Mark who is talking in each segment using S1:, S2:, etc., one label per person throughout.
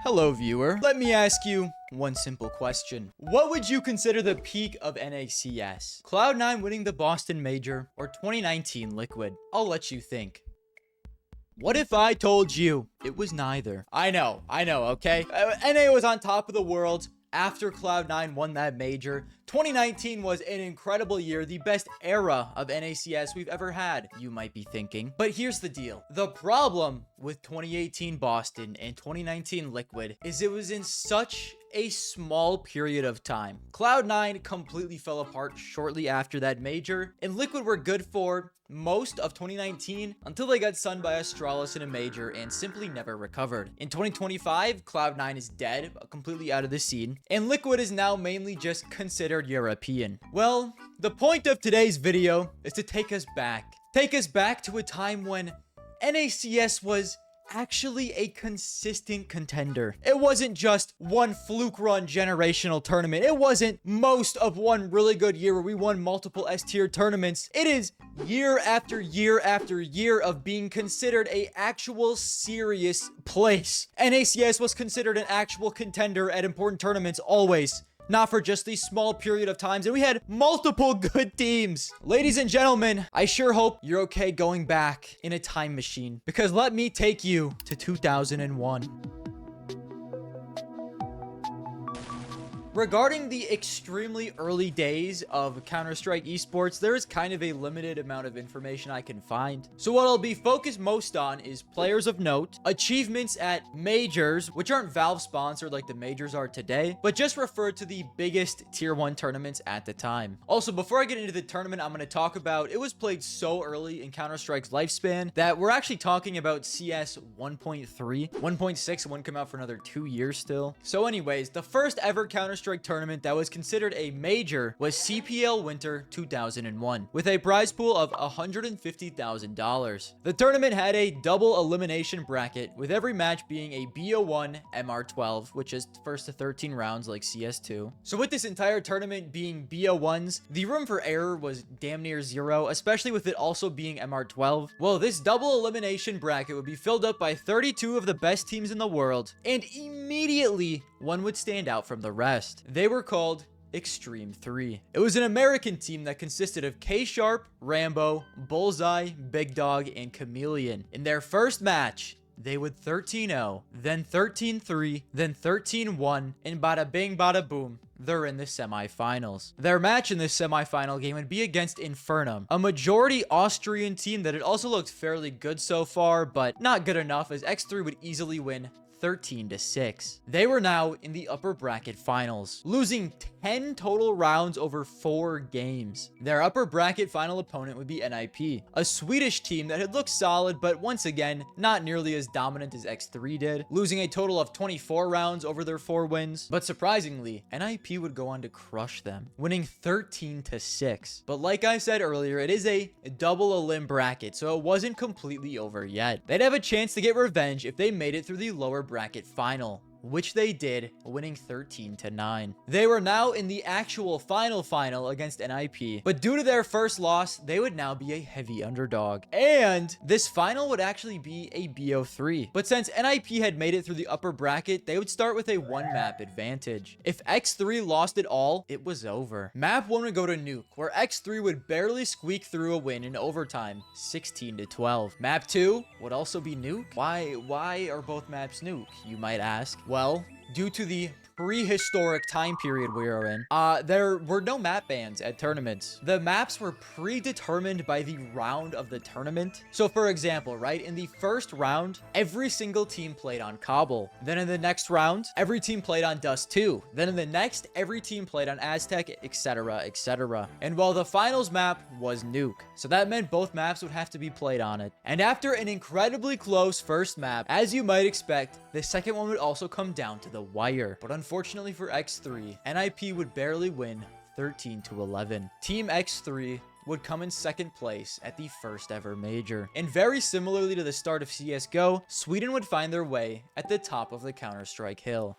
S1: Hello, viewer. Let me ask you one simple question. What would you consider the peak of NACS? Cloud9 winning the Boston Major or 2019 Liquid? I'll let you think. What if I told you it was neither? I know, okay? NA was on top of the world after Cloud9 won that major. 2019 was an incredible year, the best era of NACS we've ever had, you might be thinking. But here's the deal. The problem with 2018 Boston and 2019 Liquid is it was in such a small period of time. Cloud9 completely fell apart shortly after that major, and Liquid were good for most of 2019 until they got sunned by Astralis in a major and simply never recovered. In 2025, Cloud9 is dead, completely out of the scene, and Liquid is now mainly just considered European. Well, the point of today's video is to take us back to a time when NACS was actually a consistent contender. It wasn't just one fluke run generational tournament. It wasn't most of one really good year where we won multiple S-tier tournaments. It is year after year after year of being considered a actual serious place. NACS was considered an actual contender at important tournaments always. Not for just these small period of times, and we had multiple good teams. Ladies and gentlemen, I sure hope you're okay going back in a time machine, because let me take you to 2001. Regarding the extremely early days of Counter-Strike esports, there is kind of a limited amount of information I can find. So what I'll be focused most on is players of note, achievements at majors, which aren't Valve sponsored like the majors are today, but just refer to the biggest tier 1 tournaments at the time. Also, before I get into the tournament, I'm going to talk about, it was played so early in Counter-Strike's lifespan that we're actually talking about CS 1.3, 1.6 wouldn't come out for another 2 years still. So anyways, the first ever Counter-Strike tournament that was considered a major was CPL Winter 2001 with a prize pool of $150,000. The tournament had a double elimination bracket with every match being a BO1 MR12, which is first to 13 rounds like CS2. So with this entire tournament being BO1s, the room for error was damn near zero, especially with it also being MR12. Well, this double elimination bracket would be filled up by 32 of the best teams in the world, and immediately one would stand out from the rest. They were called Extreme 3. It was an American team that consisted of K-Sharp, Rambo, Bullseye, Big Dog, and Chameleon. In their first match, they would 13-0, then 13-3, then 13-1, and bada bing bada boom, they're in the semifinals. Their match in this semifinal game would be against Infernum, a majority Austrian team that had also looked fairly good so far, but not good enough as X3 would easily win 13-6. They were now in the upper bracket finals, losing 10 total rounds over 4 games. Their upper bracket final opponent would be NIP, a Swedish team that had looked solid, but once again, not nearly as dominant as X3 did, losing a total of 24 rounds over their 4 wins. But surprisingly, NIP would go on to crush them, winning 13-6. But like I said earlier, it is a double elim bracket, so it wasn't completely over yet. They'd have a chance to get revenge if they made it through the lower bracket final, which they did, winning 13-9. They were now in the actual final against NIP, but due to their first loss, they would now be a heavy underdog. And this final would actually be a BO3. But since NIP had made it through the upper bracket, they would start with a 1-map advantage. If X3 lost it all, it was over. Map 1 would go to Nuke, where X3 would barely squeak through a win in overtime, 16-12. Map 2 would also be Nuke. Why are both maps Nuke, you might ask? Well, due to the prehistoric time period we are in, there were no map bans at tournaments. The maps were predetermined by the round of the tournament. So for example, right, in the first round, every single team played on Cobble. Then in the next round, every team played on Dust 2. Then in the next, every team played on Aztec, etc, etc. And while the finals map was Nuke, so that meant both maps would have to be played on it. And after an incredibly close first map, as you might expect, the second one would also come down to the wire. But unfortunately for X3, NIP would barely win 13-11. Team X3 would come in second place at the first ever major. And very similarly to the start of CSGO, Sweden would find their way at the top of the Counter-Strike hill.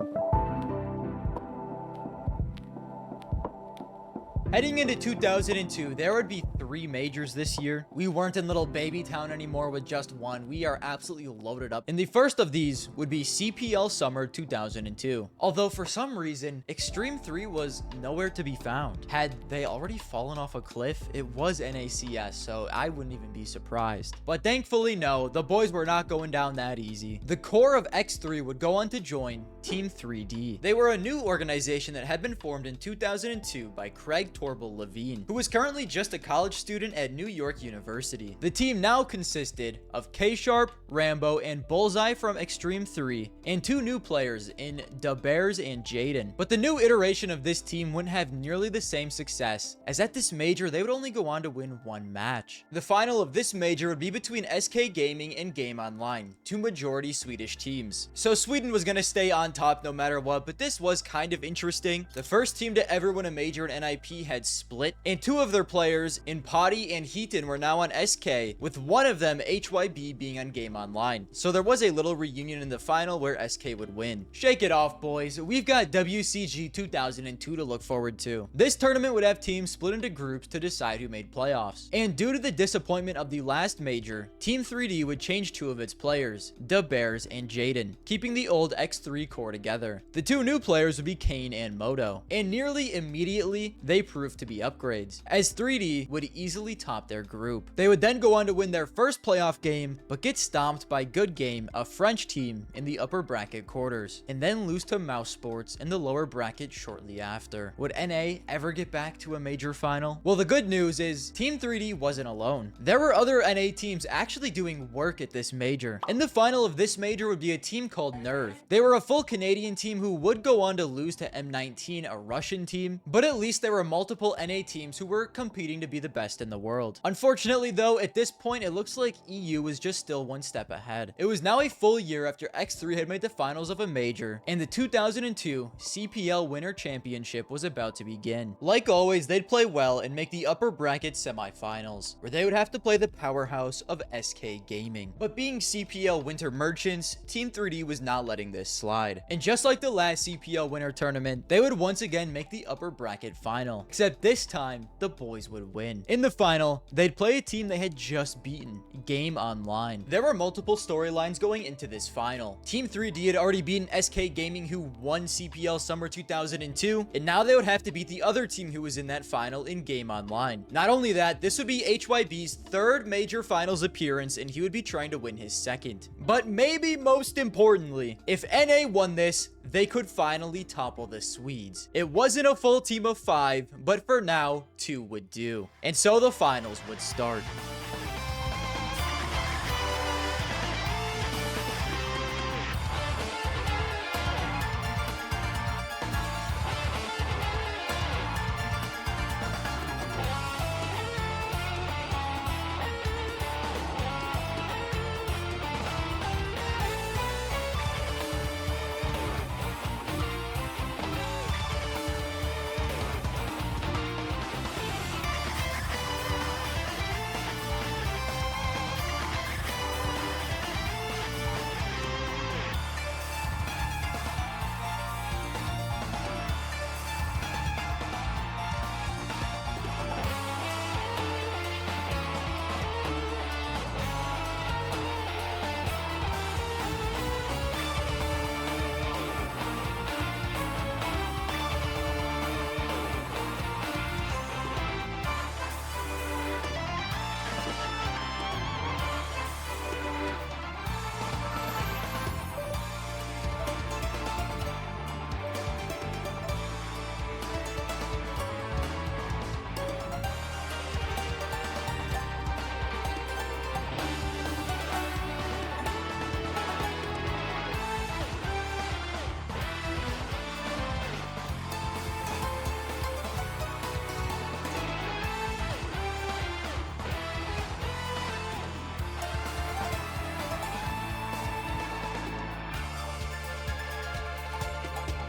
S1: Heading into 2002, there would be 3 majors this year. We weren't in little baby town anymore with just one. We are absolutely loaded up. And the first of these would be CPL Summer 2002. Although for some reason, Extreme 3 was nowhere to be found. Had they already fallen off a cliff? It was NACS, so I wouldn't even be surprised. But thankfully, no, the boys were not going down that easy. The core of X3 would go on to join Team 3D. They were a new organization that had been formed in 2002 by Craig Torble Levine, who was currently just a college student at New York University. The team now consisted of K-Sharp, Rambo, and Bullseye from Extreme 3, and 2 new players in Da Bears and Jaden. But the new iteration of this team wouldn't have nearly the same success, as at this major they would only go on to win 1 match. The final of this major would be between SK Gaming and Game Online, 2 majority Swedish teams. So Sweden was going to stay on top no matter what, but this was kind of interesting. The first team to ever win a major in NIP had split, and 2 of their players in Potty and Heaton were now on SK, with one of them, HYB, being on Game Online. So there was a little reunion in the final where SK would win. Shake it off, boys. We've got WCG 2002 to look forward to. This tournament would have teams split into groups to decide who made playoffs. And due to the disappointment of the last major, Team 3D would change 2 of its players, Da Bears and Jaden, keeping the old X3 core together. The 2 new players would be Kane and Moto, and nearly immediately they proved to be upgrades, as 3D would easily top their group. They would then go on to win their first playoff game, but get stomped by Good Game, a French team, in the upper bracket quarters, and then lose to Mouse Sports in the lower bracket shortly after. Would NA ever get back to a major final? Well, the good news is Team 3D wasn't alone. There were other NA teams actually doing work at this major. In the final of this major would be a team called Nerve. They were a full Canadian team who would go on to lose to M19, a Russian team, but at least there were multiple NA teams who were competing to be the best in the world. Unfortunately though, at this point it looks like EU was just still 1 step ahead. It was now a full year after X3 had made the finals of a major, and the 2002 CPL Winter Championship was about to begin. Like always, they'd play well and make the upper bracket semifinals, where they would have to play the powerhouse of SK Gaming. But being CPL Winter Merchants, Team 3D was not letting this slide. And just like the last CPL Winter Tournament, they would once again make the upper bracket final, except this time, the boys would win. In the final, they'd play a team they had just beaten, Game Online. There were multiple storylines going into this final. Team 3D had already beaten SK Gaming, who won CPL Summer 2002, and now they would have to beat the other team who was in that final in Game Online. Not only that, this would be HYB's 3rd major finals appearance, and he would be trying to win his 2nd. But maybe most importantly, if NA won this, they could finally topple the Swedes. It wasn't a full team of 5, but for now, 2 would do. And so the finals would start.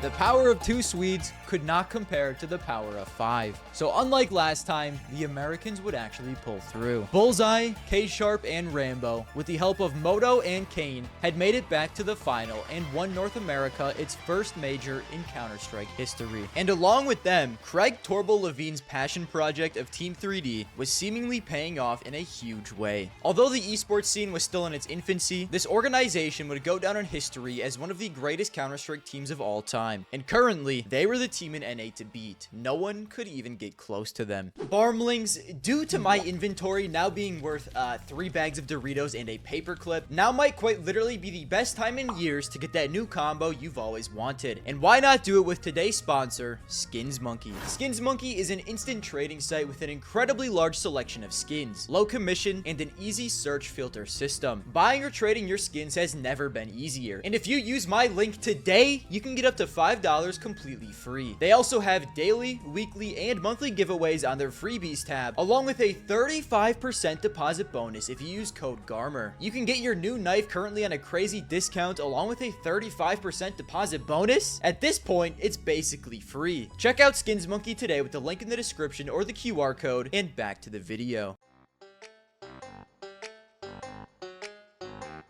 S1: The power of 2 Swedes could not compare to the power of 5. So unlike last time, the Americans would actually pull through. Bullseye, K-Sharp, and Rambo, with the help of Moto and Kane, had made it back to the final and won North America its first major in Counter-Strike history. And along with them, Craig Torble Levine's passion project of Team 3D was seemingly paying off in a huge way. Although the esports scene was still in its infancy, this organization would go down in history as one of the greatest Counter-Strike teams of all time. And currently, they were the team in NA to beat. No one could even get close to them. Barmlings, due to my inventory now being worth 3 bags of Doritos and a paperclip, now might quite literally be the best time in years to get that new combo you've always wanted. And why not do it with today's sponsor, SkinsMonkey. SkinsMonkey is an instant trading site with an incredibly large selection of skins, low commission, and an easy search filter system. Buying or trading your skins has never been easier. And if you use my link today, you can get up to $5 completely free. They also have daily, weekly, and monthly giveaways on their freebies tab, along with a 35% deposit bonus if you use code Garmour. You can get your new knife currently on a crazy discount along with a 35% deposit bonus. At this point, it's basically free. Check out SkinsMonkey today with the link in the description or the QR code, and back to the video.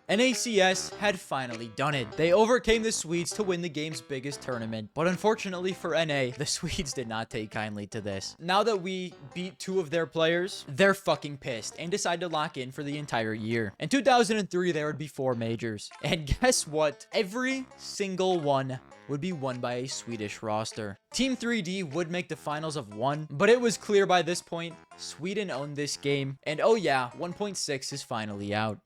S1: NACS had finally done it. They overcame the Swedes to win the game's biggest tournament, but unfortunately for NA, the Swedes did not take kindly to this. Now that we beat 2 of their players, they're fucking pissed and decide to lock in for the entire year. In 2003, there would be 4 majors, and guess what? Every single one would be won by a Swedish roster. Team 3D would make the finals of 1, but it was clear by this point, Sweden owned this game, and oh yeah, 1.6 is finally out.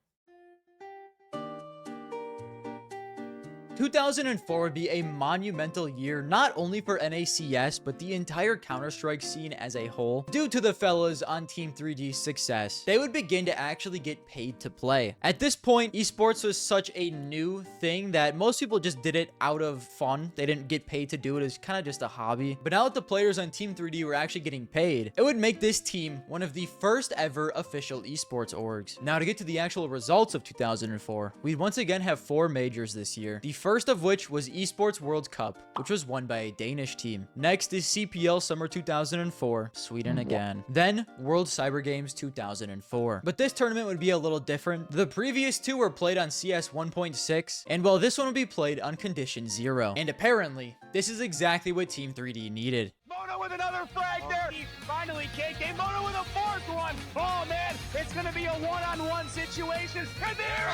S1: 2004 would be a monumental year, not only for NACS, but the entire Counter-Strike scene as a whole. Due to the fellas on Team 3D's success, they would begin to actually get paid to play. At this point, esports was such a new thing that most people just did it out of fun. They didn't get paid to do it. It was kind of just a hobby. But now that the players on Team 3D were actually getting paid, it would make this team one of the first ever official esports orgs. Now to get to the actual results of 2004, we'd once again have 4 majors this year. The first of which was Esports World Cup, which was won by a Danish team. Next is CPL Summer 2004, Sweden again. Then World Cyber Games 2004. But this tournament would be a little different. The previous 2 were played on CS 1.6, and well, this one would be played on Condition 0. And apparently, this is exactly what Team 3D needed.
S2: Mono with another frag there. He finally KK. Mono with a 4th one. Oh man, it's gonna be a one-on-one situation. And there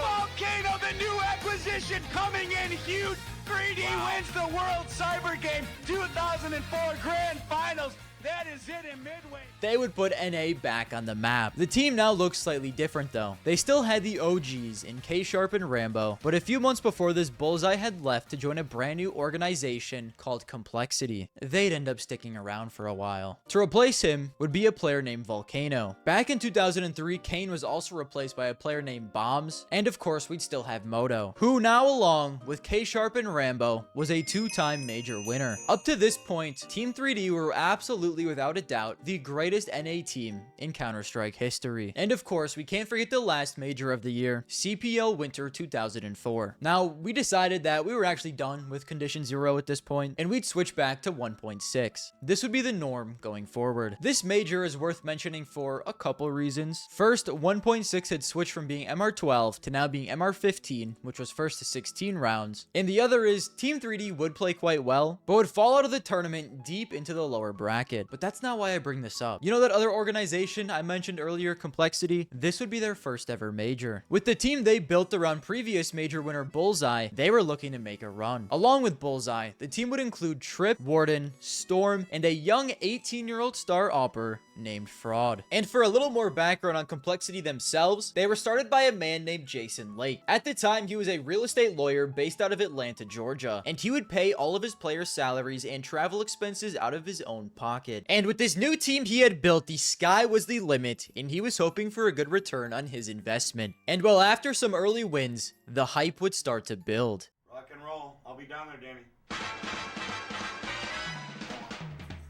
S2: Volcano, the new acquisition, coming in huge. 3D wins the World Cyber Game 2004 Grand Finals. That is it in midway.
S1: They would put NA back on the map. The team now looks slightly different though. They still had the OGs in K-Sharp and Rambo, but a few months before this, Bullseye had left to join a brand new organization called Complexity. They'd end up sticking around for a while. To replace him would be a player named Volcano. Back in 2003, Kane was also replaced by a player named Bombs, and of course we'd still have Moto, who now along with K-Sharp and Rambo was a 2-time major winner. Up to this point, Team 3D were absolutely without a doubt the greatest NA team in Counter-Strike history. And of course, we can't forget the last major of the year, CPL Winter 2004. Now, we decided that we were actually done with Condition 0 at this point, and we'd switch back to 1.6. This would be the norm going forward. This major is worth mentioning for a couple reasons. First, 1.6 had switched from being MR12 to now being MR15, which was first to 16 rounds. And the other is Team 3D would play quite well, but would fall out of the tournament deep into the lower bracket. But that's not why I bring this up. You know that other organization I mentioned earlier, Complexity? This would be their first ever major. With the team they built around previous major winner Bullseye, they were looking to make a run. Along with Bullseye, the team would include Trip, Warden, Storm, and a young 18-year-old star opper named Fraud. And for a little more background on Complexity themselves, they were started by a man named Jason Lake. At the time, he was a real estate lawyer based out of Atlanta, Georgia, and he would pay all of his players' salaries and travel expenses out of his own pocket. And with this new team he had built, the sky was the limit, and he was hoping for a good return on his investment. And well, after some early wins, the hype would start to build.
S3: Rock and roll. I'll be down there, Danny.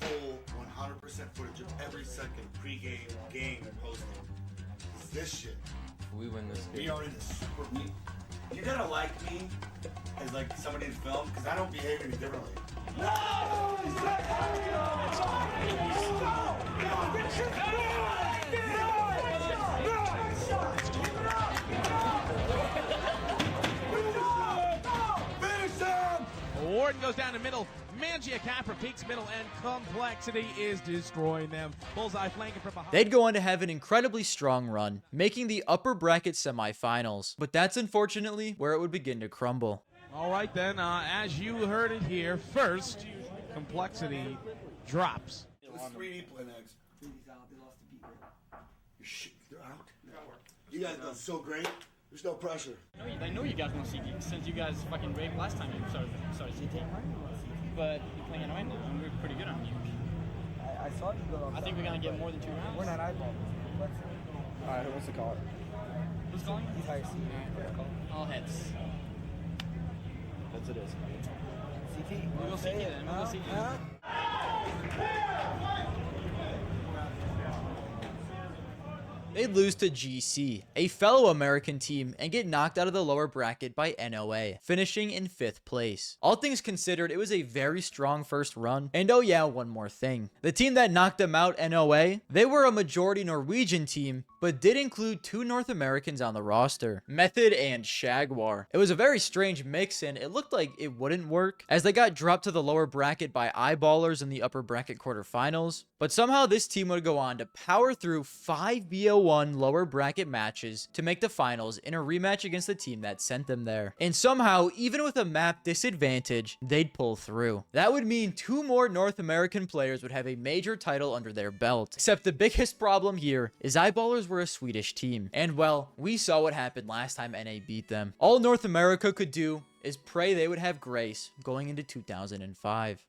S3: Full 100% footage of every second, pre-game, game, and posting. This shit.
S4: We win this game.
S3: We are in the Super League. You gotta like me as like somebody in film because I don't behave any differently.
S4: Warden goes down the middle. Bodega Cat for peaks middle, and Complexity is destroying them. Bullseye flanking from behind.
S1: They'd go on to have an incredibly strong run, making the upper bracket semifinals. But that's unfortunately where it would begin to crumble.
S4: All right then, as you heard it here, first, Complexity drops.
S3: Let's 3D play next. They're out. You guys done so great. There's no pressure.
S5: I know you guys want CG since you guys fucking raped last time you started CG. But you're playing annoying now, and we're pretty good on you.
S6: I saw you go.
S5: I think we're gonna get more than 2 rounds.
S6: We're not eyeball. Alright, who wants to call it?
S5: Who's calling?
S6: He's high C.
S5: All heads.
S6: That's it is. CT.
S5: We'll go CT then. We'll go CT.
S1: They'd lose to GC, a fellow American team, and get knocked out of the lower bracket by NOA, finishing in 5th place. All things considered, it was a very strong first run. And oh yeah, one more thing. The team that knocked them out, NOA, they were a majority Norwegian team, but did include 2 North Americans on the roster, Method and Jaguar. It was a very strange mix, and it looked like it wouldn't work, as they got dropped to the lower bracket by eyeballers in the upper bracket quarterfinals. But somehow this team would go on to power through 5 BO1 lower bracket matches to make the finals in a rematch against the team that sent them there. And somehow, even with a map disadvantage, they'd pull through. That would mean 2 more North American players would have a major title under their belt. Except the biggest problem here is eyeballers were a Swedish team. And well, we saw what happened last time NA beat them. All North America could do is pray they would have grace going into 2005.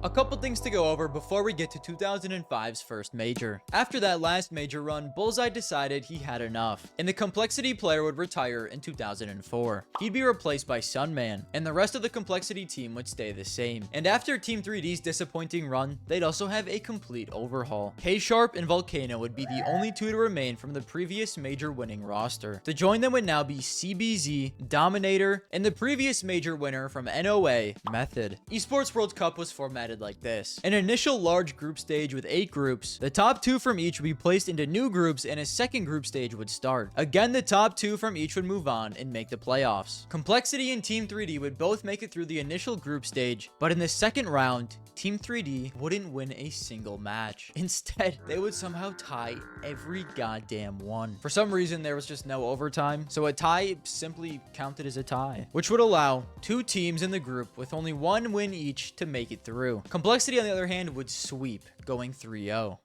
S1: A couple things to go over before we get to 2005's first major. After that last major run, Bullseye decided he had enough, and the Complexity player would retire in 2004. He'd be replaced by Sunman, and the rest of the Complexity team would stay the same. And after Team 3D's disappointing run, they'd also have a complete overhaul. K-Sharp and Volcano would be the only 2 to remain from the previous major winning roster. To join them would now be CBZ, Dominator, and the previous major winner from NOA, Method. Esports World Cup was formatted like this: an initial large group stage with 8 groups. The top 2 from each would be placed into new groups, and a second group stage would start. Again, the top 2 from each would move on and make the playoffs. Complexity and Team 3D would both make it through the initial group stage, but in the second round, Team 3D wouldn't win a single match. Instead, they would somehow tie every goddamn one. For some reason, there was just no overtime, so a tie simply counted as a tie, which would allow 2 teams in the group with only 1 win each to make it through. Complexity, on the other hand, would sweep, going 3-0.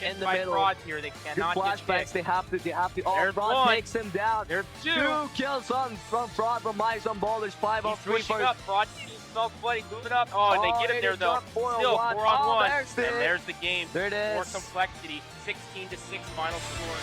S7: In the middle. Fraud here. They cannot get
S6: flashbacks. They have to. Oh, Fraud takes him down.
S7: There's 2
S6: kills from Fraud from Ice on Ballers. 5 on 3
S7: for up. Fraud smoke buddy, moving up. Oh, they get him there though. Still 4 on 1. And there's the game.
S6: There it is.
S7: More Complexity. 16-6 final score.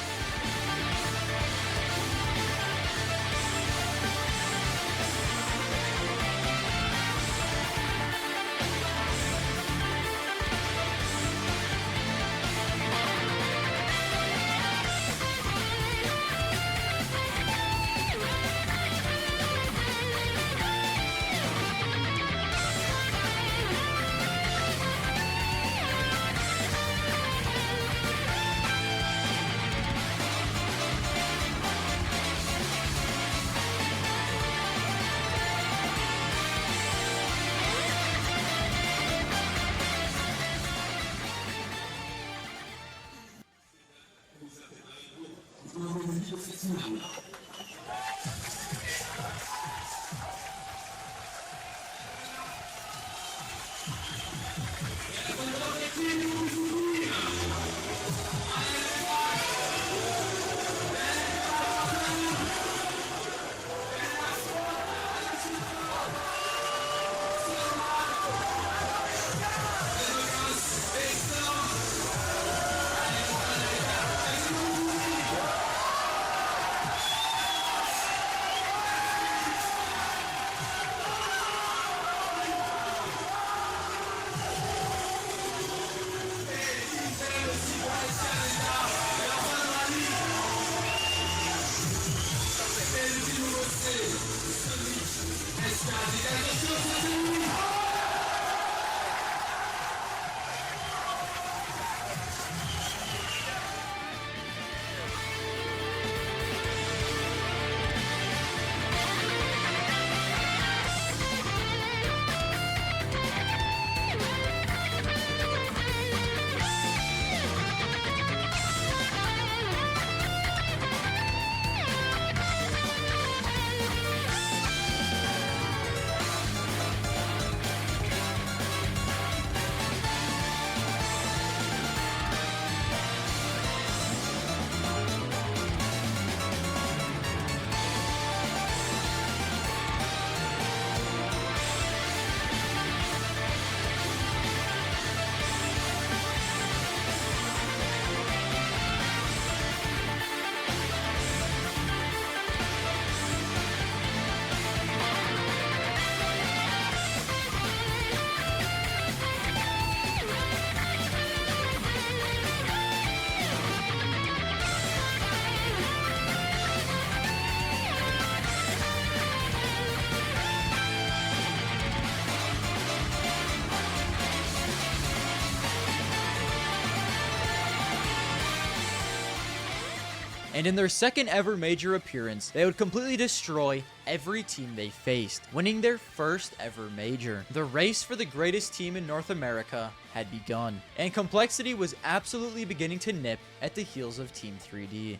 S1: And in their second ever major appearance, they would completely destroy every team they faced, winning their first ever major. The race for the greatest team in North America had begun, and Complexity was absolutely beginning to nip at the heels of Team 3D.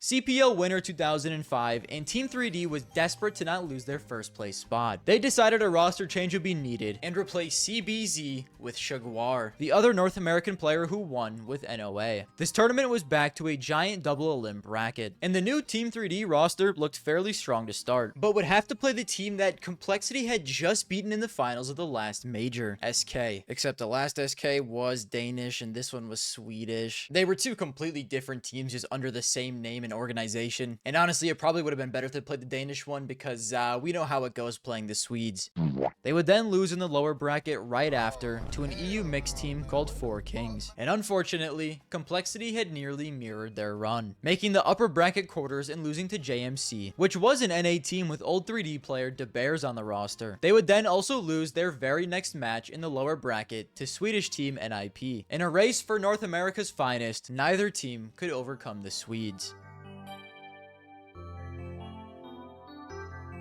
S1: CPL winner 2005, and Team 3D was desperate to not lose their first place spot. They decided a roster change would be needed and replaced CBZ with Jaguar, the other North American player who won with NOA. This tournament was back to a giant double elim bracket, and the new Team 3D roster looked fairly strong to start, but would have to play the team that Complexity had just beaten in the finals of the last major, SK. Except the last SK was Danish and this one was Swedish. They were two completely different teams just under the same name and organization, and honestly it probably would have been better if they played the Danish one because we know how it goes playing the Swedes. They would then lose in the lower bracket right after to an EU mixed team called 4 Kings, and unfortunately Complexity had nearly mirrored their run, making the upper bracket quarters and losing to JMC, which was an NA team with old 3D player De Bears on the roster. They would then also lose their very next match in the lower bracket to Swedish team NIP. In a race for North America's finest, neither team could overcome the Swedes.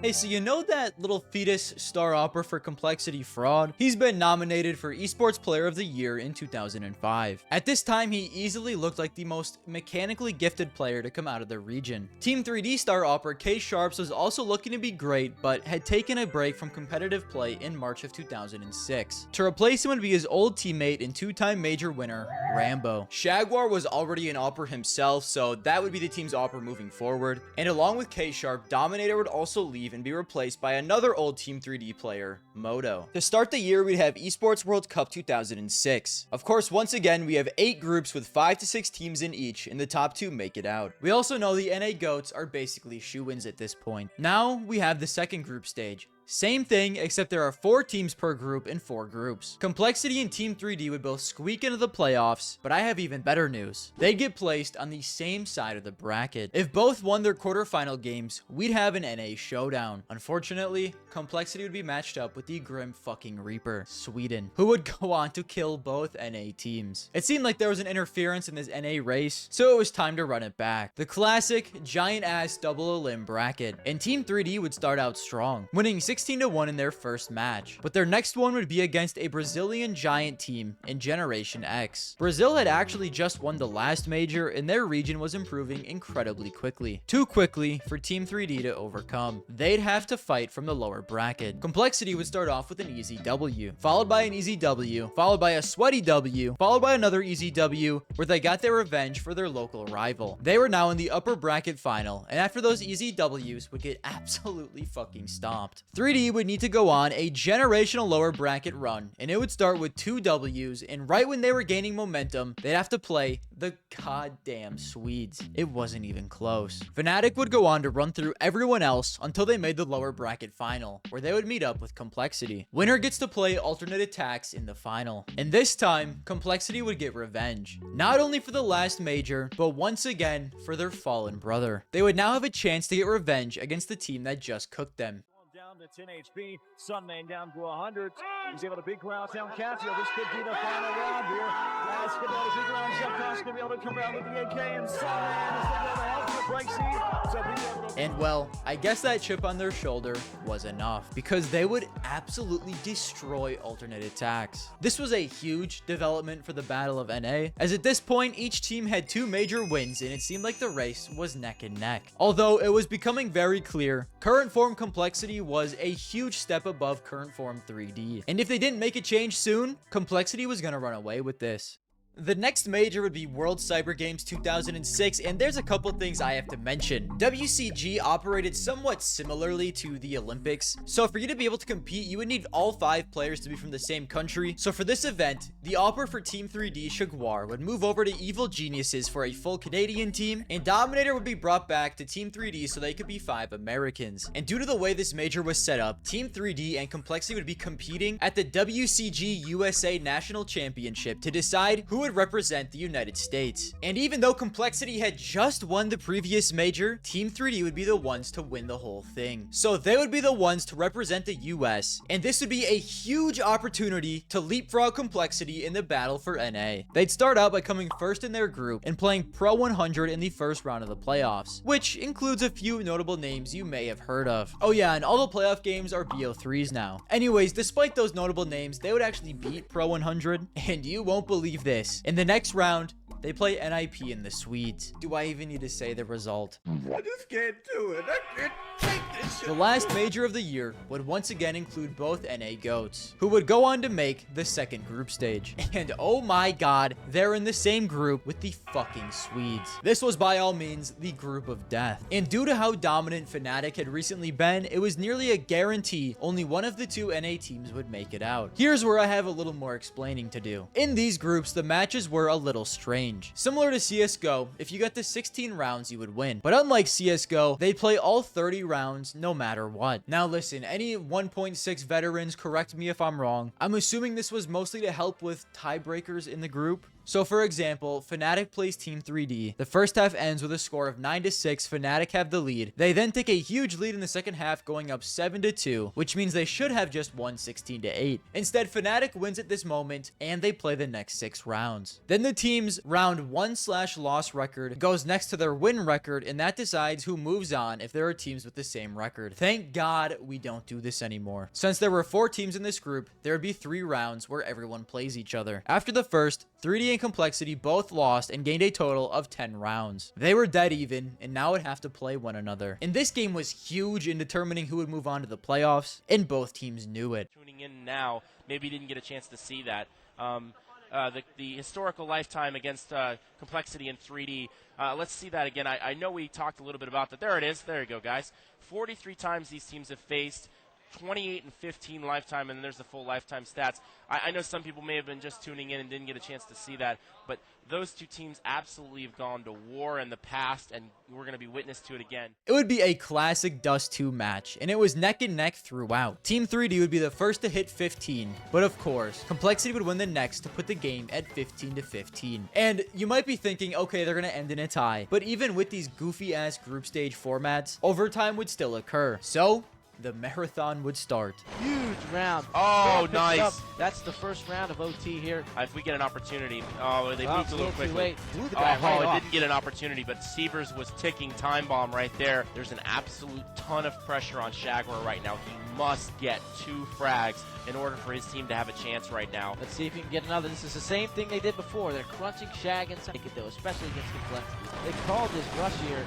S1: Hey, so you know that little fetus star opera for Complexity Fraud? He's been nominated for Esports Player of the Year in 2005. At this time, he easily looked like the most mechanically gifted player to come out of the region. Team 3D star opera K Sharps was also looking to be great, but had taken a break from competitive play in March of 2006. To replace him would be his old teammate and two-time major winner, Rambo. Jaguar was already an opera himself, so that would be the team's opera moving forward. And along with K Sharp, Dominator would also leave and be replaced by another old Team 3D player, Moto. To start the year, we'd have Esports World Cup 2006. Of course, once again, we have 8 groups with 5 to 6 teams in each, and the top 2 make it out. We also know the NA GOATs are basically shoo-ins at this point. Now, we have the second group stage. Same thing, except there are 4 teams per group in 4 groups. Complexity and Team 3D would both squeak into the playoffs, but I have even better news. They'd get placed on the same side of the bracket. If both won their quarterfinal games, we'd have an NA showdown. Unfortunately, Complexity would be matched up with the Grim fucking Reaper, Sweden, who would go on to kill both NA teams. It seemed like there was an interference in this NA race, so it was time to run it back. The classic giant-ass double elim bracket, and Team 3D would start out strong, winning 16-1 in their first match, but their next one would be against a Brazilian giant team in Generation X. Brazil had actually just won the last major, and their region was improving incredibly quickly. Too quickly for Team 3D to overcome. They'd have to fight from the lower bracket. Complexity would start off with an easy W, followed by an easy W, followed by a sweaty W, followed by another easy W, where they got their revenge for their local rival. They were now in the upper bracket final, and after those easy Ws would get absolutely fucking stomped. 3D would need to go on a generational lower bracket run, and it would start with 2 Ws, and right when they were gaining momentum, they'd have to play the goddamn Swedes. It wasn't even close. Fnatic would go on to run through everyone else until they made the lower bracket final, where they would meet up with Complexity. Winner gets to play alternate attacks in the final, and this time, Complexity would get revenge. Not only for the last major, but once again for their fallen brother. They would now have a chance to get revenge against the team that just cooked them.
S8: Down to 10 HP, Sunman down to 100. He's able to big crowd down Casio. This could be the final round here. Last could be a big round. Shepto's gonna be able to come out with the AK, and Sunman is gonna be able to help the break seed. So be able to...
S1: And well, I guess that chip on their shoulder was enough, because they would absolutely destroy alternate attacks. This was a huge development for the Battle of NA, as at this point, each team had 2 major wins, and it seemed like the race was neck and neck. Although it was becoming very clear, current form Complexity was a huge step above current form 3D. And if they didn't make a change soon, Complexity was gonna run away with this. The next major would be World Cyber Games 2006, and there's a couple things I have to mention. WCG operated somewhat similarly to the Olympics, so for you to be able to compete, you would need all 5 players to be from the same country. So for this event, the opera for Team 3D Jaguar would move over to Evil Geniuses for a full Canadian team, and Dominator would be brought back to Team 3D so they could be 5 Americans. And due to the way this major was set up, Team 3D and Complexity would be competing at the WCG USA National Championship to decide who would represent the United States. And even though Complexity had just won the previous major, Team 3D would be the ones to win the whole thing. So they would be the ones to represent the US, and this would be a huge opportunity to leapfrog Complexity in the battle for NA. They'd start out by coming first in their group and playing Pro 100 in the first round of the playoffs, which includes a few notable names you may have heard of. Oh yeah, and all the playoff games are BO3s now. Anyways, despite those notable names, they would actually beat Pro 100, and you won't believe this. In the next round, they play NIP in the Swedes. Do I even need to say the result?
S3: I just can't do it. I can't take this shit.
S1: The last major of the year would once again include both NA GOATs, who would go on to make the second group stage. And oh my god, they're in the same group with the fucking Swedes. This was by all means the group of death. And due to how dominant Fnatic had recently been, it was nearly a guarantee only one of the two NA teams would make it out. Here's where I have a little more explaining to do. In these groups, the matches were a little strange. Similar to CSGO, if you got to 16 rounds, you would win. But unlike CSGO, they'd play all 30 rounds no matter what. Now listen, any 1.6 veterans, correct me if I'm wrong. I'm assuming this was mostly to help with tiebreakers in the group. So for example, Fnatic plays Team 3D. The first half ends with a score of 9-6. Fnatic have the lead. They then take a huge lead in the second half, going up 7-2, which means they should have just won 16-8. Instead, Fnatic wins at this moment, and they play the next 6 rounds. Then the team's round 1/loss record goes next to their win record, and that decides who moves on if there are teams with the same record. Thank God we don't do this anymore. Since there were 4 teams in this group, there would be 3 rounds where everyone plays each other. After the first, 3D and Complexity both lost and gained a total of 10 rounds. They were dead even, and now would have to play one another. And this game was huge in determining who would move on to the playoffs, and both teams knew it.
S7: Tuning in now, maybe didn't get a chance to see that. The historical lifetime against Complexity in 3D. Let's see that again. I know we talked a little bit about that. There it is. There you go, guys. 43 times these teams have faced. 28 and 15 lifetime, and then there's the full lifetime stats. I know some people may have been just tuning in and didn't get a chance to see that, but those two teams absolutely have gone to war in the past, and we're going to be witness to it again.
S1: It would be a classic Dust 2 match, and it was neck and neck throughout. Team 3D would be the first to hit 15, but of course, Complexity would win the next to put the game at 15-15. And you might be thinking, okay, they're going to end in a tie, but even with these goofy-ass group stage formats, overtime would still occur. So the marathon would start.
S9: Huge round.
S7: Oh, nice.
S9: Up. That's the first round of OT here.
S7: If we get an opportunity. Oh, they moved a little quickly.
S9: Blew the guy right off.
S7: Didn't get an opportunity, but Sievers was ticking time bomb right there. There's an absolute ton of pressure on Jaguar right now. He must get 2 frags in order for his team to have a chance right now.
S9: Let's see if he can get another. This is the same thing they did before. They're crunching Shag inside, though, especially against Complexity. They called this rush here.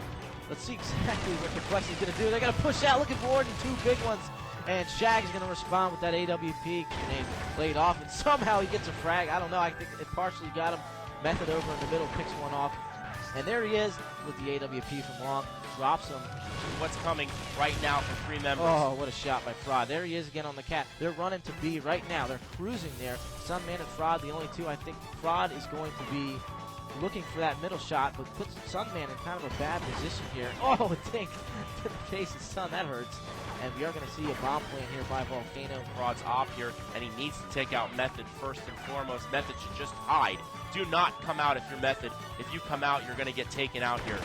S9: Let's see exactly what Complexity's going to do. They're going to push out, looking forward to 2 big ones. And Shag's going to respond with that AWP. Grenade played off, and somehow he gets a frag. I don't know. I think it partially got him. Method over in the middle, picks one off. And there he is with the AWP from long. Drops him.
S7: What's coming right now for 3 members?
S9: Oh, what a shot by Fraud. There he is again on the Cat. They're running to B right now. They're cruising there. Sunman and Fraud, the only 2. I think Fraud is going to be looking for that middle shot, but puts Sunman in kind of a bad position here. Oh, a dink to the face of Sun. That hurts. And we are going to see a bomb plan here by Volcano.
S7: Fraud's off here, and he needs to take out Method first and foremost. Method should just hide. Do not come out if you're Method. If you come out, you're going to get taken out here.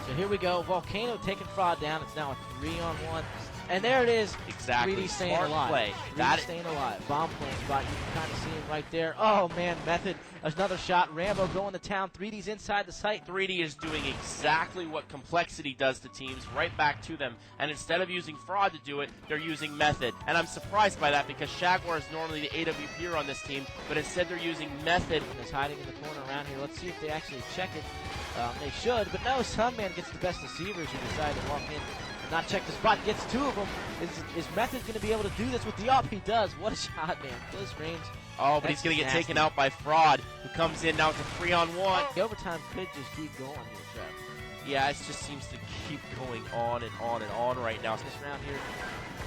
S9: So here we go. Volcano taking Fraud down. It's now a 3-on-1. And there it is.
S7: Exactly.
S9: 3D staying
S7: Smart
S9: alive.
S7: play.
S9: 3D staying alive. Bomb plant spot. You can kind of see him right there. Oh, man. Method. Another shot. Rambo going to town. 3D's inside the site.
S7: 3D is doing exactly what Complexity does to teams, right back to them. And instead of using Fraud to do it, they're using Method. And I'm surprised by that because Jaguar is normally the AWPer on this team, but instead they're using Method.
S9: Is hiding in the corner around here. Let's see if they actually check it. They should, but no, Sunman gets the best receivers who decide to walk in. Not check the spot, gets 2 of them. Is Method going to be able to do this with the up? He does. What a shot, man. Close range.
S7: Oh, but he's going to get taken out by Fraud, who comes in now to 3-on-1.
S9: The overtime could just keep going here, Trev.
S7: Yeah, it just seems to keep going on and on and on right now.
S9: This round here,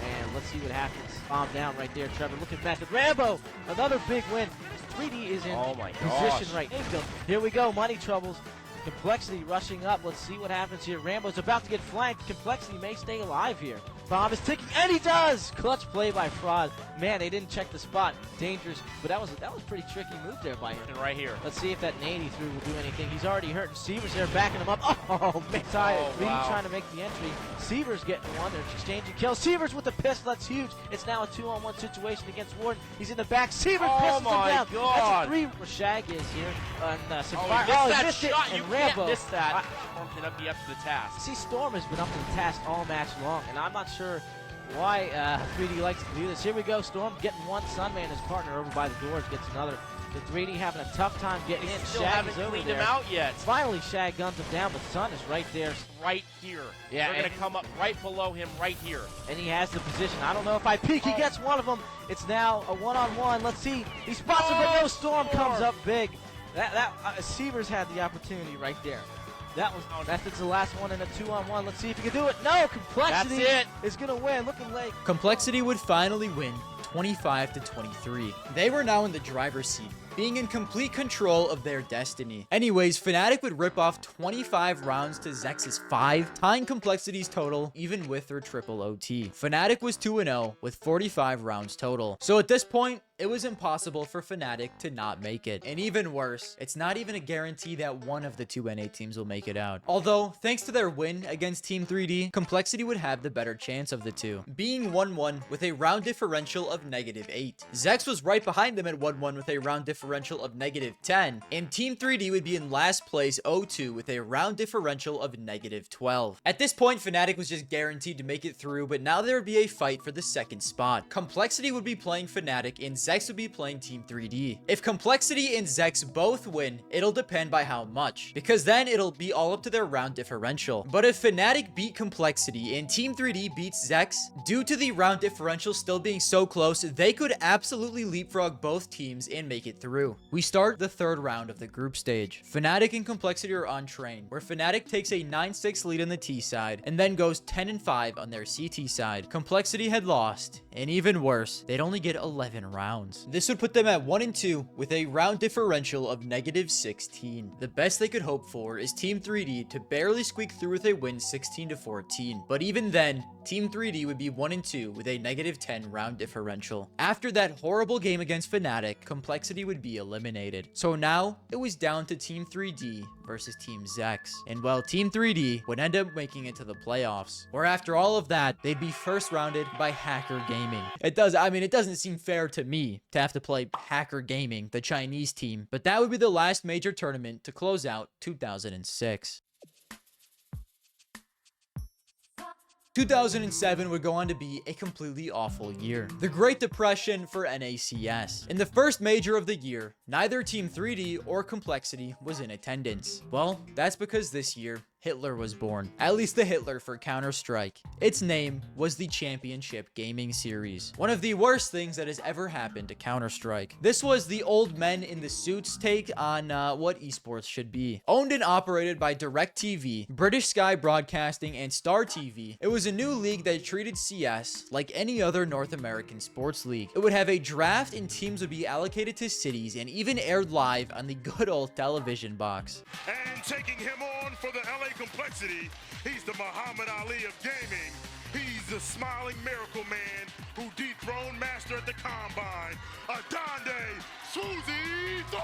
S9: and let's see what happens. Bomb down right there, Trevor. Look at Method. Rambo, another big win. 3D is in position right now. Here we go, money troubles. Complexity rushing up. Let's see what happens here. Rambo's about to get flanked. Complexity may stay alive here. Bomb is ticking, and he does! Clutch play by Fraud. Man, they didn't check the spot. Dangerous, but that was a pretty tricky move there by him.
S7: And right here.
S9: Let's see if that nade he threw will do anything. He's already hurt. Sievers there backing him up. Oh, man. Really trying to make the entry. Sievers getting one. They're exchanging kills. Sievers with the pistol. That's huge. It's now a 2-on-1 situation against Warden. He's in the back. Sievers pistols him down.
S7: God.
S9: That's a 3 where Shag is here. And,
S7: He missed
S9: he
S7: that
S9: missed it.
S7: shot.
S9: And
S7: You
S9: Rambo.
S7: can't miss that. Storm can be up to the task.
S9: See, Storm has been up to the task all match long, and I'm not sure why 3D likes to do this. Here we go. Storm getting one. Sunman, his partner, over by the doors, gets another. The 3D having a tough time getting in.
S7: Still
S9: Shag
S7: haven't
S9: is over
S7: cleaned
S9: there.
S7: him out yet.
S9: Finally, Shag guns him down, but Sun is right there.
S7: Right here.
S9: Yeah,
S7: They're going to come up right below him right here.
S9: And he has the position. I don't know if I peek. He gets one of them. It's now a one-on-one. Let's see. He spots him, but no. Storm comes up big. Sievers had the opportunity right there. That's the last one in a 2-on-1. Let's see if he can do it. No, Complexity is going to win. Looking like
S1: Complexity would finally win 25-23. They were now in the driver's seat, being in complete control of their destiny. Anyways, Fnatic would rip off 25 rounds to Zex's 5, tying Complexity's total even with their triple OT. Fnatic was 2-0 with 45 rounds total. So at this point, it was impossible for Fnatic to not make it. And even worse, it's not even a guarantee that one of the two NA teams will make it out. Although, thanks to their win against Team 3D, Complexity would have the better chance of the two, being 1-1 with a round differential of -8. Zex was right behind them at 1-1 with a round differential of -10, and Team 3D would be in last place 0-2 with a round differential of -12. At this point, Fnatic was just guaranteed to make it through, but now there would be a fight for the second spot. Complexity would be playing Fnatic, and Zex would be playing Team 3D. If Complexity and Zex both win, it'll depend by how much, because then it'll be all up to their round differential. But if Fnatic beat Complexity and Team 3D beats Zex, due to the round differential still being so close, they could absolutely leapfrog both teams and make it through. We start the third round of the group stage. Fnatic and Complexity are on train, where Fnatic takes a 9-6 lead on the T side, and then goes 10-5 on their CT side. Complexity had lost, and even worse, they'd only get 11 rounds. This would put them at 1-2 with a round differential of -16. The best they could hope for is Team 3D to barely squeak through with a win 16-14, but even then, Team 3D would be 1-2 with a -10 round differential. After that horrible game against Fnatic, Complexity would be eliminated. So now, it was down to Team 3D versus Team Zex. And well, Team 3D would end up making it to the playoffs, where after all of that, they'd be first rounded by Hacker Gaming. It doesn't seem fair to me to have to play Hacker Gaming, the Chinese team, but that would be the last major tournament to close out 2006. 2007 would go on to be a completely awful year. The Great Depression for NACS. In the first major of the year, neither Team 3D or Complexity was in attendance. Well, that's because this year, Hitler was born. At least the Hitler for Counter-Strike. Its name was the Championship Gaming Series. One of the worst things that has ever happened to Counter-Strike. This was the old men in the suits take on what esports should be. Owned and operated by DirecTV, British Sky Broadcasting, and Star TV, it was a new league that treated CS like any other North American sports league. It would have a draft and teams would be allocated to cities and even aired live on the good old television box.
S10: And taking him on for the LA Complexity, he's the Muhammad Ali of gaming. He's the smiling miracle man who dethroned Master at the Combine, Adonde Suzy Thor!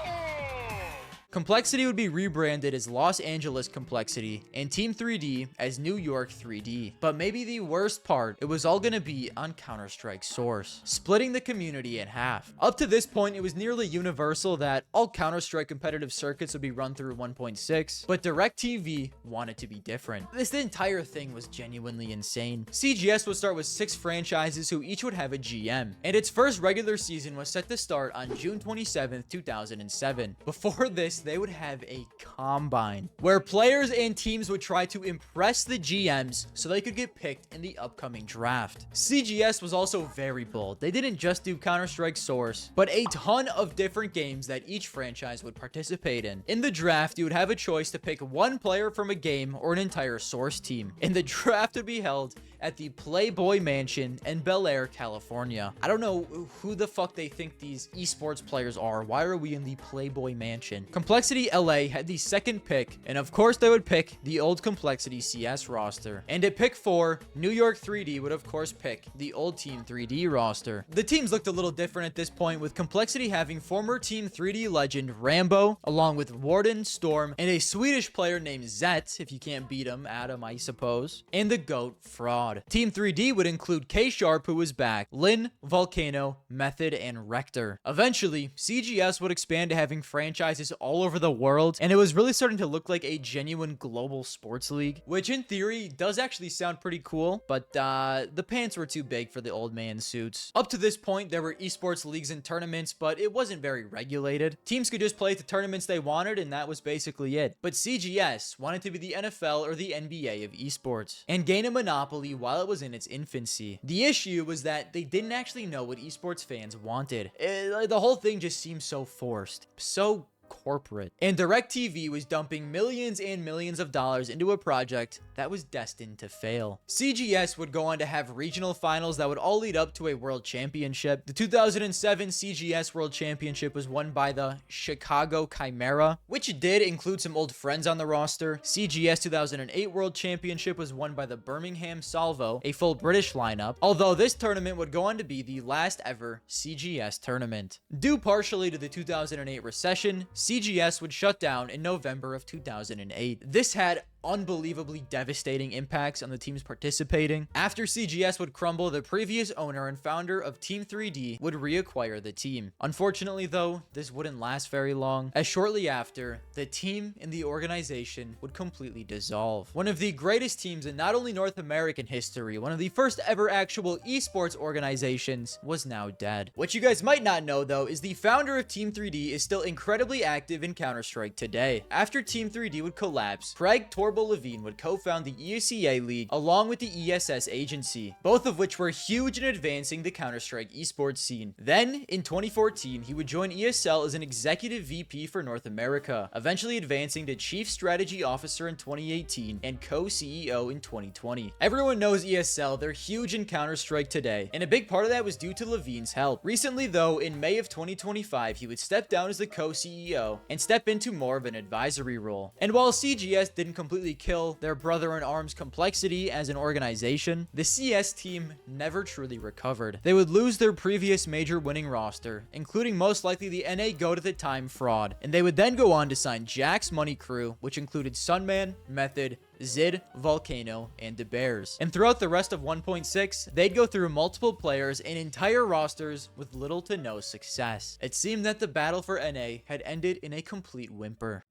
S1: Complexity would be rebranded as Los Angeles Complexity and Team 3D as New York 3D. But maybe the worst part, it was all gonna be on Counter-Strike Source, splitting the community in half. Up to this point, it was nearly universal that all Counter-Strike competitive circuits would be run through 1.6, but DirecTV wanted to be different. This entire thing was genuinely insane. CGS would start with 6 franchises who each would have a GM, and its first regular season was set to start on June 27th, 2007. Before this, they would have a combine where players and teams would try to impress the GMs so they could get picked in the upcoming draft. CGS was also very bold. They didn't just do Counter-Strike Source, but a ton of different games that each franchise would participate in. In the draft, you would have a choice to pick one player from a game or an entire Source team, and the draft would be held at the Playboy Mansion in Bel Air, California. I don't know who the fuck they think these esports players are. Why are we in the Playboy Mansion? Complexity LA had the second pick, and of course they would pick the old Complexity CS roster. And at pick 4, New York 3D would of course pick the old Team 3D roster. The teams looked a little different at this point, with Complexity having former Team 3D legend Rambo, along with Warden, Storm, and a Swedish player named Zet, if you can't beat him, Adam, I suppose, and the GOAT Fraud. Team 3D would include K-Sharp, who was back, Lin, Volcano, Method, and Rector. Eventually, CGS would expand to having franchises all over the world, and it was really starting to look like a genuine global sports league, which in theory does actually sound pretty cool, but the pants were too big for the old man suits. Up to this point, there were esports leagues and tournaments, but it wasn't very regulated. Teams could just play at the tournaments they wanted, and that was basically it. But CGS wanted to be the NFL or the NBA of esports, and gain a monopoly while it was in its infancy. The issue was that they didn't actually know what esports fans wanted. The whole thing just seemed so forced, so corporate. And DirecTV was dumping millions and millions of dollars into a project that was destined to fail. CGS would go on to have regional finals that would all lead up to a world championship. The 2007 CGS World Championship was won by the Chicago Chimera, which did include some old friends on the roster. CGS 2008 World Championship was won by the Birmingham Salvo, a full British lineup, although this tournament would go on to be the last ever CGS tournament. Due partially to the 2008 recession, CGS would shut down in November of 2008. This had unbelievably devastating impacts on the teams participating. After CGS would crumble, the previous owner and founder of Team 3D would reacquire the team. Unfortunately though, this wouldn't last very long, as shortly after, the team and the organization would completely dissolve. One of the greatest teams in not only North American history, one of the first ever actual esports organizations, was now dead. What you guys might not know though is the founder of Team 3D is still incredibly active in Counter-Strike today. After Team 3D would collapse, Craig Levine would co-found the ESEA League along with the ESS agency, both of which were huge in advancing the Counter-Strike esports scene. Then, in 2014, he would join ESL as an executive VP for North America, eventually advancing to Chief Strategy Officer in 2018 and co-CEO in 2020. Everyone knows ESL, they're huge in Counter-Strike today, and a big part of that was due to Levine's help. Recently though, in May of 2025, he would step down as the co-CEO and step into more of an advisory role. And while CGS didn't completely kill their brother-in-arms Complexity as an organization, the CS team never truly recovered. They would lose their previous major winning roster, including most likely the NA GOAT at the time, Fraud, and they would then go on to sign Jack's Money Crew, which included Sunman, Method, Zid, Volcano, and the Bears. And throughout the rest of 1.6, they'd go through multiple players and entire rosters with little to no success. It seemed that the battle for NA had ended in a complete whimper.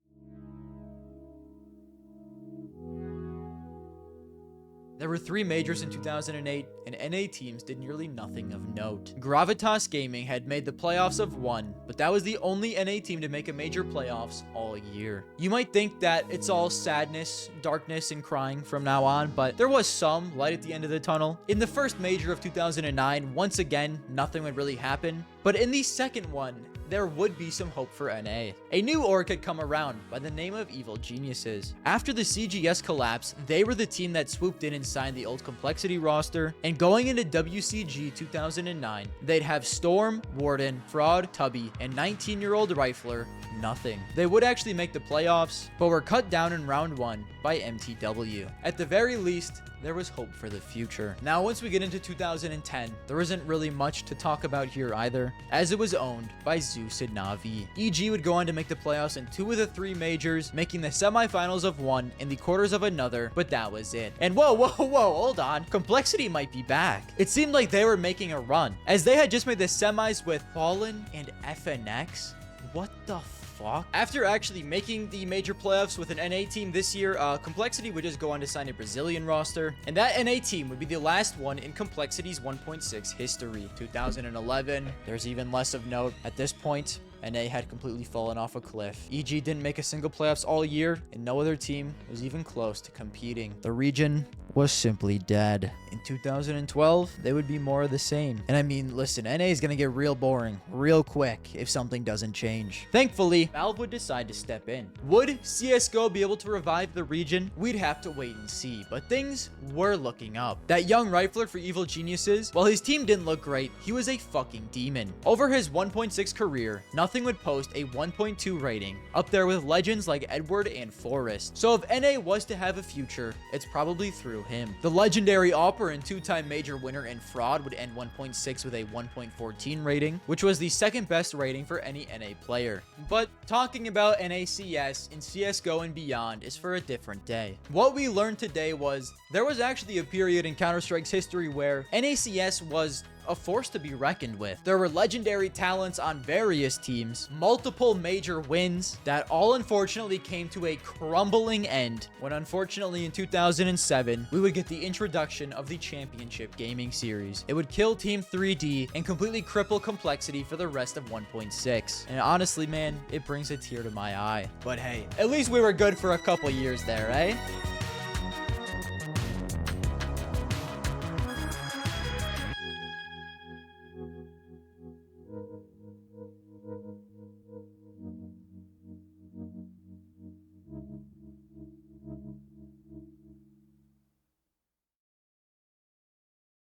S1: There were 3 majors in 2008, and NA teams did nearly nothing of note. Gravitas Gaming had made the playoffs of 1, but that was the only NA team to make a major playoffs all year. You might think that it's all sadness, darkness, and crying from now on, but there was some light at the end of the tunnel. In the first major of 2009, once again, nothing would really happen, but in the second one, there would be some hope for NA. A new org had come around by the name of Evil Geniuses. After the CGS collapse, they were the team that swooped in and signed the old Complexity roster, and going into WCG 2009, they'd have Storm, Warden, Fraud, Tubby, and 19-year-old Rifler, nothing. They would actually make the playoffs, but were cut down in round 1 by MTW. At the very least, there was hope for the future. Now, once we get into 2010, there isn't really much to talk about here either, as it was owned by Zeus and Na'Vi. EG would go on to make the playoffs in 2 of the 3 majors, making the semifinals of 1 and the quarters of another, but that was it. And whoa, hold on. Complexity might be back. It seemed like they were making a run, as they had just made the semis with Fallen and FNX. What the fuck? After actually making the major playoffs with an NA team this year, Complexity would just go on to sign a Brazilian roster, and that NA team would be the last one in Complexity's 1.6 history. 2011, there's even less of note at this point. NA had completely fallen off a cliff. EG didn't make a single playoffs all year, and no other team was even close to competing. The region was simply dead. In 2012, they would be more of the same. And I mean, listen, NA is gonna get real boring real quick if something doesn't change. Thankfully, Valve would decide to step in. Would CSGO be able to revive the region? We'd have to wait and see, but things were looking up. That young rifler for Evil Geniuses, while his team didn't look great, he was a fucking demon. Over his 1.6 career, nothing would post a 1.2 rating, up there with legends like Edward and Forrest. So if NA was to have a future, it's probably through him. The legendary Opera and two-time major winner and Fraud would end 1.6 with a 1.14 rating, which was the second best rating for any NA player. But talking about NACS in CSGO and beyond is for a different day. What we learned today was there was actually a period in Counter-Strike's history where NACS was a force to be reckoned with. There were legendary talents on various teams, multiple major wins that all unfortunately came to a crumbling end when unfortunately in 2007 we would get the introduction of the Championship Gaming Series. It would kill Team 3D and completely cripple Complexity for the rest of 1.6. And honestly, man, it brings a tear to my eye. But hey, at least we were good for a couple years there, eh?